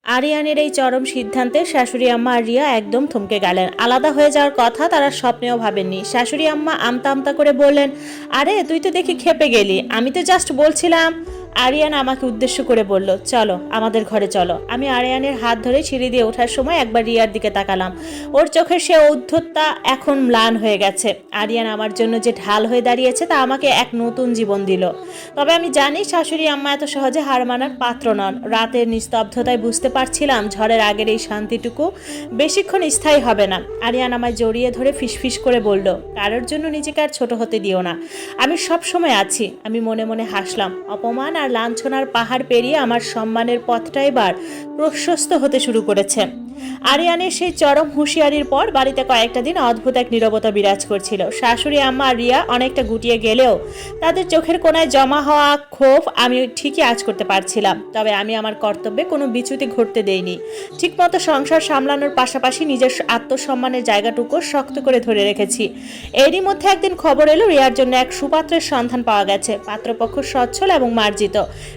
আরিয়ানের এই চরম সিদ্ধান্তে শাশুড়ি আম্মা আর রিয়া একদম থমকে গেলেন। আলাদা হয়ে যাওয়ার কথা তারা স্বপ্নেও ভাবেননি। শাশুড়ি আম্মা আমতা আমতা করে বললেন, আরে তুই তো দেখি খেপে গেলি, আমি তো জাস্ট বলছিলাম। আরিয়ান আমাকে উদ্দেশ্য করে বলল, চলো আমাদের ঘরে চলো। আমি আরিয়ানের হাত ধরে সিঁড়ি দিয়ে ওঠার সময় একবার রিয়ার দিকে তাকালাম। ওর চোখের সে ঔদ্ধত্যা এখন ম্লান হয়ে গেছে। আরিয়ান আমার জন্য যে ঢাল হয়ে দাঁড়িয়েছে তা আমাকে এক নতুন জীবন দিল। তবে আমি জানি শাশুড়ি আম্মা এত সহজে হার মানার পাত্র নন। রাতের নিস্তব্ধতায় বুঝতে পারছিলাম ঝড়ের আগের এই শান্তিটুকু বেশিক্ষণ স্থায়ী হবে না। আরিয়ান আমায় জড়িয়ে ধরে ফিসফিস করে বলল, কারোর জন্য নিজেকে আর ছোট হতে দিও না, আমি সব সময় আছি। আমি মনে মনে হাসলাম। অপমান আর লাঞ্ছনার পাহাড় পেরিয়ে আমার সম্মানের পথটা এবার প্রশস্ত হতে শুরু করেছে। আরিয়ানের সেই চরম হুঁশিয়ারির পর বাড়িতে কয়েকটা দিন অদ্ভুত এক নীরবতা বিরাজ করছিল। শাশুড়ি আম্মা আর রিয়া অনেকটা গুটিয়ে গেলেও তাদের চোখের কোণায় জমা হওয়া ক্ষোভ আমি ঠিকই আঁচ করতে পারছিলাম। তবে আমি আমার কর্তব্যে কোনো বিচ্যুতি ঘটতে দেইনি। ঠিকমতো সংসার সামলানোর পাশাপাশি নিজের আত্মসম্মানের জায়গাটুকু শক্ত করে ধরে রেখেছি। এরই মধ্যে একদিন খবর এলো রিয়ার জন্য এক সুপাত্রের সন্ধান পাওয়া গেছে। পাত্রপক্ষ সচ্ছল এবং মার্জিত।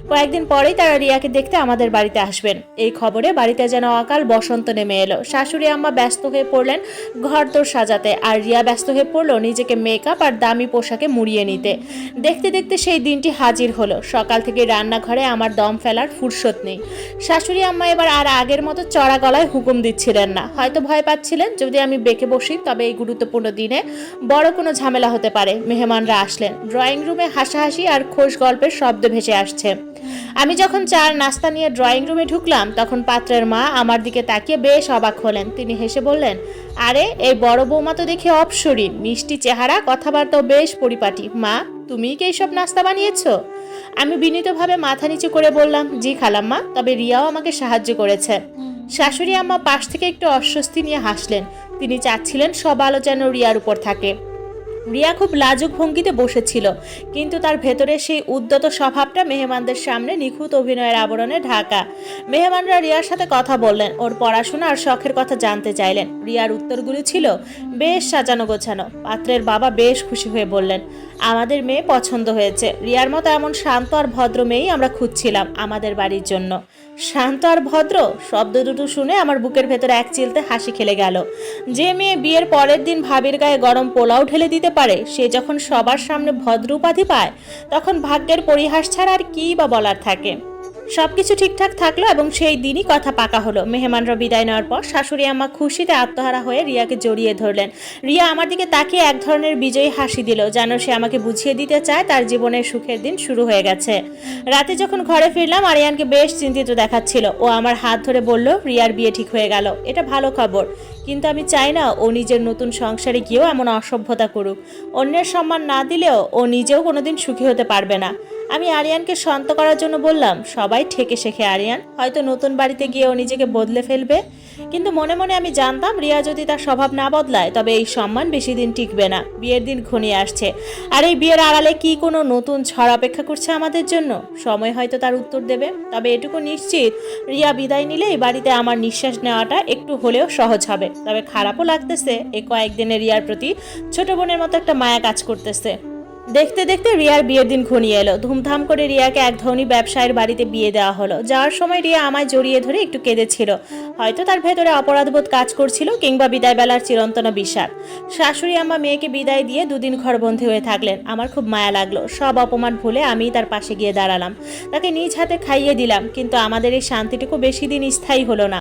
কয়েকদিন পরেই তারা রিয়াকে দেখতে আমাদের বাড়িতে আসবেন। এই খবরে বাড়িতে যেন অকাল বসন্ত নেমে এলো। শাশুড়ি আম্মা ব্যস্ত হয়ে পড়লেন ঘরদোর সাজাতে, আর রিয়া ব্যস্ত হয়ে পড়লো নিজেকে মেকআপ আর দামি পোশাকে মুড়িয়ে নিতে। দেখতে দেখতে সেই দিনটি হাজির হলো। সকাল থেকে রান্নাঘরে আমার দম ফেলার ফুরসত নেই। শাশুড়ি আম্মা এবার আর আগের মতো চড়া গলায় হুকুম দিচ্ছিলেন না। হয়তো ভয় পাচ্ছিলেন যদি আমি বেঁকে বসি তবে এই গুরুত্বপূর্ণ দিনে বড় কোনো ঝামেলা হতে পারে। মেহমানরা আসলেন। ড্রয়িং রুমে হাসাহাসি আর খোশ গল্পের শব্দ ভেসে আসছে। আমি যখন চার নাস্তা নিয়ে ড্রয়িং রুমে ঢুকলাম তখন পাত্রের মা আমার দিকে তাকিয়ে বেশ অবাক হলেন। তিনি হেসে বললেন, আরে এই বড় বৌমা তো দেখে অপসরী, মিষ্টি চেহারা, কথাবার্তাও বেশ পরিপাটি। মা, তুমিই কি এইসব নাস্তা বানিয়েছো? আমি বিনীতভাবে মাথা নিচু করে বললাম, জি খালাম্মা, তবে রিয়াও আমাকে সাহায্য করেছে। শাশুড়ি আম্মা পাশ থেকে একটু অস্বস্তি নিয়ে হাসলেন। তিনি চাচ্ছিলেন সব আলো যেন রিয়ার উপর থাকে। রিয়া খুব লাজুক ভঙ্গিতে বসেছিল, কিন্তু তার ভেতরে সেই উদ্যত স্বভাবটা মেহমানদের সামনে নিখুঁত অভিনয়ের আবরণে ঢাকা। মেহমানরা রিয়ার সাথে কথা বললেন, ওর পড়াশোনা আর শখের কথা জানতে চাইলেন। রিয়ার উত্তরগুলি ছিল বেশ সাজানো গোছানো। পাত্রের বাবা বেশ খুশি হয়ে বললেন, আমাদের মেয়ে পছন্দ হয়েছে। রিয়ার মতো এমন শান্ত আর ভদ্র মেয়েই আমরা খুঁজছিলাম আমাদের বাড়ির জন্য। শান্ত আর ভদ্র শব্দ দুটো শুনে আমার বুকের ভেতরে এক চিলতে হাসি খেলে গেল। যে মেয়ে বিয়ের পরের দিন ভাবির গায়ে গরম পোলাও ঢেলে দিতে পারে, সে যখন সবার সামনে ভদ্র উপাধি পায় তখন ভাগ্যের পরিহাস ছাড়া আর কী বা বলার থাকে। সবকিছু ঠিকঠাক থাকলো এবং সেই দিনই কথা পাকা হলো। মেহমানরা বিদায় নেওয়ার পর শাশুড়ি আম্মা খুশিতে আত্মহারা হয়ে রিয়াকে জড়িয়ে ধরলেন। রিয়া আমার দিকে তাকিয়ে এক ধরনের বিজয়ী হাসি দিল, যেন সে আমাকে বুঝিয়ে দিতে চায় তার জীবনের সুখের দিন শুরু হয়ে গেছে। রাতে যখন ঘরে ফিরলাম আরিয়ানকে বেশ চিন্তিত দেখাচ্ছিল। ও আমার হাত ধরে বলল, রিয়ার বিয়ে ঠিক হয়ে গেল, এটা ভালো খবর। কিন্তু আমি চাই না ও নিজের নতুন সংসারে গিয়েও এমন অসভ্যতা করুক। অন্যের সম্মান না দিলেও ও নিজেও কোনোদিন সুখী হতে পারবে না। আমি আরিয়ানকে শান্ত করার জন্য বললাম, সবাই ঠেকে শেখে আরিয়ান, হয়তো নতুন বাড়িতে গিয়ে ও নিজেকে বদলে ফেলবে। কিন্তু মনে মনে আমি জানতাম রিয়া যদি তার স্বভাব না বদলায় তবে এই সম্মান বেশি দিন টিকবে না। বিয়ের দিন ঘনিয়ে আসছে, আর এই বিয়ের আড়ালে কি কোনো নতুন ঝড় অপেক্ষা করছে আমাদের জন্য? সময় হয়তো তার উত্তর দেবে। তবে এটুকু নিশ্চিত, রিয়া বিদায় নিলে এই বাড়িতে আমার নিঃশ্বাস নেওয়াটা একটু হলেও সহজ হবে। তবে খারাপও লাগতেছে, এই কয়েকদিনে রিয়ার প্রতি ছোট বোনের মতো একটা মায়া কাজ করতেছে। দেখতে দেখতে রিয়ার বিয়ের দিন ঘনিয়ে এলো। ধুমধাম করে রিয়াকে এক ধনী ব্যবসায়ীর বাড়িতে বিয়ে দেওয়া হলো। যাওয়ার সময় রিয়া আমায় জড়িয়ে ধরে একটু কেঁদেছিল। হয়তো তার ভেতরে অপরাধবোধ কাজ করছিল, কিংবা বিদায়বেলার চিরন্তন বিষাদ। শাশুড়ি আম্মা মেয়েকে বিদায় দিয়ে দুদিন ঘরবন্দি হয়ে থাকলেন। আমার খুব মায়া লাগলো। সব অপমান ভুলে আমি তার পাশে গিয়ে দাঁড়ালাম। তাকে নিজ হাতে খাইয়ে দিলাম। কিন্তু আমাদের এই শান্তিটুকু বেশি দিন স্থায়ী হলো না।